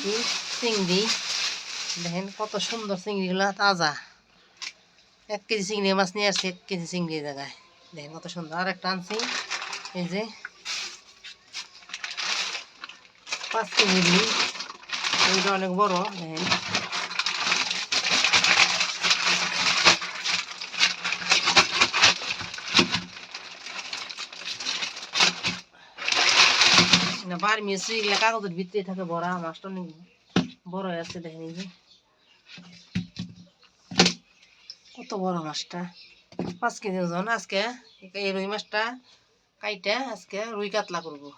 আনছি চিংড়ি। দেখেন কত সুন্দর চিংড়িগুলো, তাজা। 1 কেজি চিংড়ি মাছ নিয়ে আসছি, 1 কেজি চিংড়ির জায়গায়। দেখেন কত সুন্দর। আর একটা আনছি, এই যে 5 কেজি রুই। রুইটা অনেক বড়। দেখেন বার মিশি কাগজের ভিতরে থাকে ভরা। মাছটা অনেক বড় হয়ে আছে। দেখেন এই যে কত বড় মাছটা, 5 কেজি ওজন। আজকে এই রুই মাছটা কাইটা আজকে রুই কাতলা করবো।